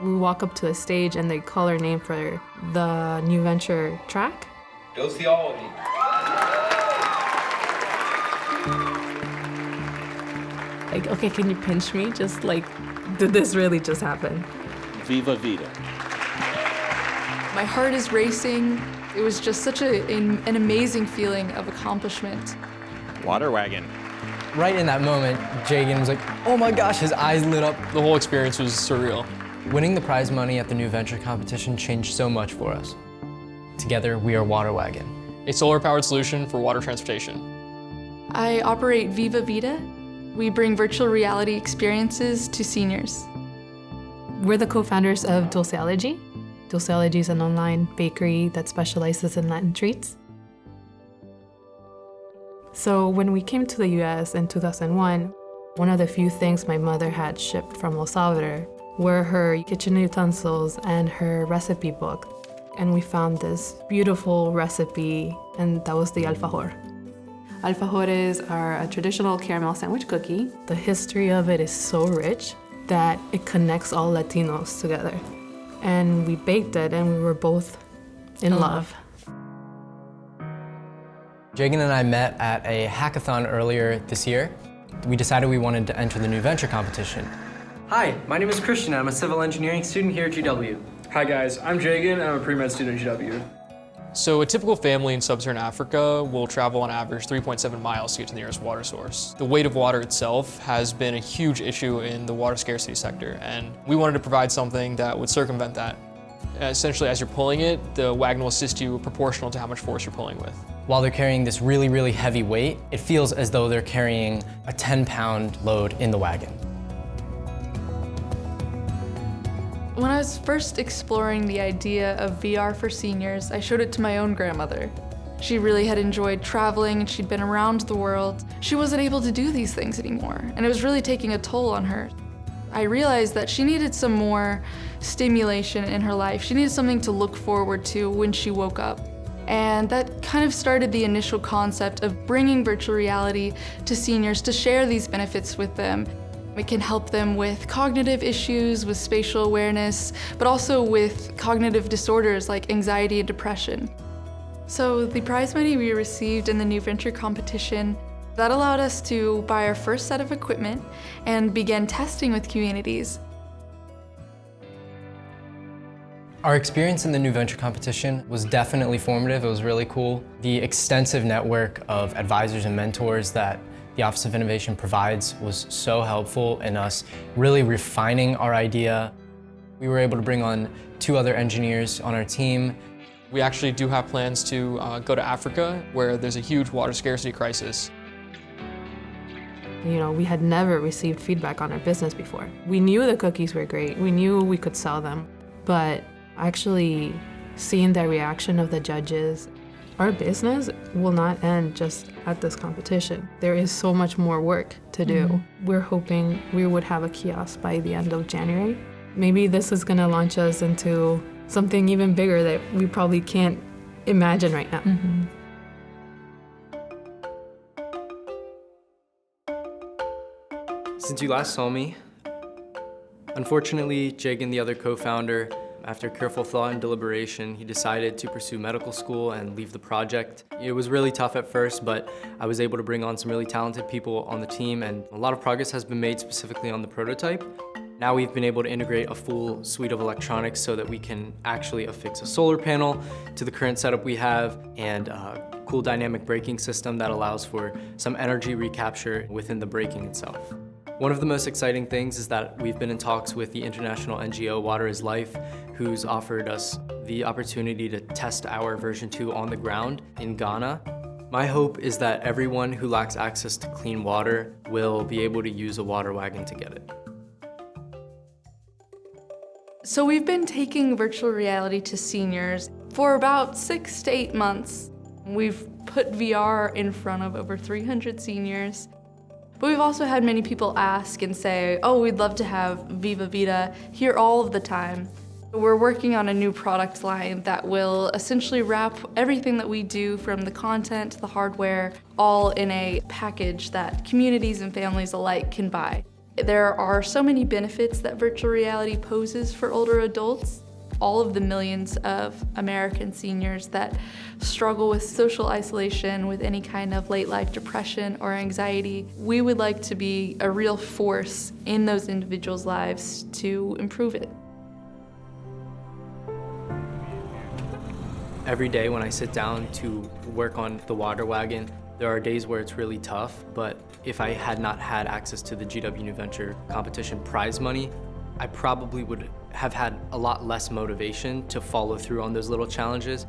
We walk up to a stage and they call our name for the new venture track. Sociology. Like, okay, can you pinch me? Just like, did this really just happen? Viva Vida. My heart is racing. It was just such an amazing feeling of accomplishment. Water wagon. Right in that moment, Jagan was like, oh my gosh, his eyes lit up. The whole experience was surreal. Winning the prize money at the new venture competition changed so much for us. Together, we are Water Wagon. A solar-powered solution for water transportation. I operate Viva Vida. We bring virtual reality experiences to seniors. We're the co-founders of Dulceology. Dulceology is an online bakery that specializes in Latin treats. So when we came to the US in 2001, one of the few things my mother had shipped from El Salvador were her kitchen utensils and her recipe book. And we found this beautiful recipe, and that was the alfajor. Alfajores are a traditional caramel sandwich cookie. The history of it is so rich that it connects all Latinos together. And we baked it, and we were both in love. Jagan and I met at a hackathon earlier this year. We decided we wanted to enter the new venture competition. Hi, my name is Christian. I'm a civil engineering student here at GW. Hi guys, I'm Jagan. I'm a pre-med student at GW. So a typical family in sub-Saharan Africa will travel on average 3.7 miles to get to the nearest water source. The weight of water itself has been a huge issue in the water scarcity sector, and we wanted to provide something that would circumvent that. Essentially, as you're pulling it, the wagon will assist you proportional to how much force you're pulling with. While they're carrying this really, really heavy weight, it feels as though they're carrying a 10-pound load in the wagon. When I was first exploring the idea of VR for seniors, I showed it to my own grandmother. She really had enjoyed traveling and she'd been around the world. She wasn't able to do these things anymore, and it was really taking a toll on her. I realized that she needed some more stimulation in her life. She needed something to look forward to when she woke up. And that kind of started the initial concept of bringing virtual reality to seniors to share these benefits with them. It can help them with cognitive issues, with spatial awareness, but also with cognitive disorders like anxiety and depression. So the prize money we received in the new venture competition, that allowed us to buy our first set of equipment and begin testing with communities. Our experience in the new venture competition was definitely formative. It was really cool. The extensive network of advisors and mentors that the Office of Innovation provides was so helpful in us really refining our idea. We were able to bring on 2 other engineers on our team. We actually do have plans to go to Africa, where there's a huge water scarcity crisis. You know, we had never received feedback on our business before. We knew the cookies were great. We knew we could sell them, but actually seeing the reaction of the judges, our business will not end just at this competition. There is so much more work to do. We're hoping we would have a kiosk by the end of January. Maybe this is gonna launch us into something even bigger that we probably can't imagine right now. Since you last saw me, unfortunately, Jagan, the other co-founder, after careful thought and deliberation, he decided to pursue medical school and leave the project. It was really tough at first, but I was able to bring on some really talented people on the team, and a lot of progress has been made specifically on the prototype. Now we've been able to integrate a full suite of electronics so that we can actually affix a solar panel to the current setup we have, and a cool dynamic braking system that allows for some energy recapture within the braking itself. One of the most exciting things is that we've been in talks with the international NGO Water is Life, who's offered us the opportunity to test our version 2 on the ground in Ghana. My hope is that everyone who lacks access to clean water will be able to use a water wagon to get it. So we've been taking virtual reality to seniors for about 6 to 8 months. We've put VR in front of over 300 seniors. But we've also had many people ask and say, oh, we'd love to have Viva Vida here all of the time. We're working on a new product line that will essentially wrap everything that we do, from the content to the hardware, all in a package that communities and families alike can buy. There are so many benefits that virtual reality poses for older adults. All of the millions of American seniors that struggle with social isolation, with any kind of late life depression or anxiety, we would like to be a real force in those individuals' lives to improve it. Every day when I sit down to work on the water wagon, there are days where it's really tough, but if I had not had access to the GW New Venture competition prize money, I probably would have had a lot less motivation to follow through on those little challenges.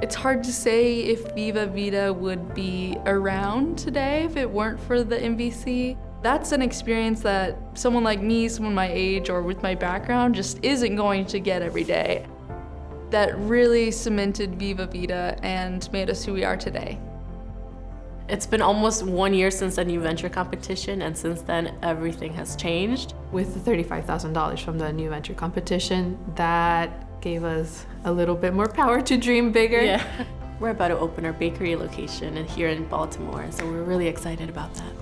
It's hard to say if Viva Vida would be around today if it weren't for the MVC. That's an experience that someone like me, someone my age or with my background, just isn't going to get every day. That really cemented Viva Vida and made us who we are today. It's been almost 1 year since the New Venture competition, and since then, everything has changed. With the $35,000 from the New Venture competition, that gave us a little bit more power to dream bigger. Yeah. We're about to open our bakery location here in Baltimore, so we're really excited about that.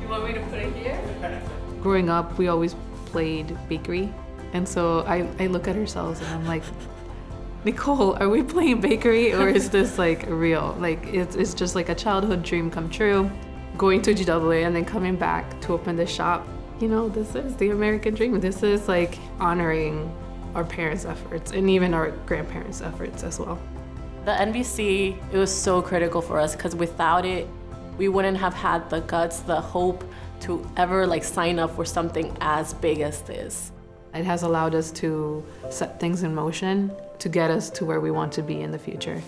You want me to put it here? Growing up, we always played bakery, and so I look at ourselves and I'm like, Nicole, are we playing bakery or is this like real? Like it's just like a childhood dream come true, going to GWA and then coming back to open this shop. You know, this is the American dream. This is like honoring our parents' efforts and even our grandparents' efforts as well. The NVC, it was so critical for us because without it, we wouldn't have had the guts, the hope to ever like sign up for something as big as this. It has allowed us to set things in motion to get us to where we want to be in the future.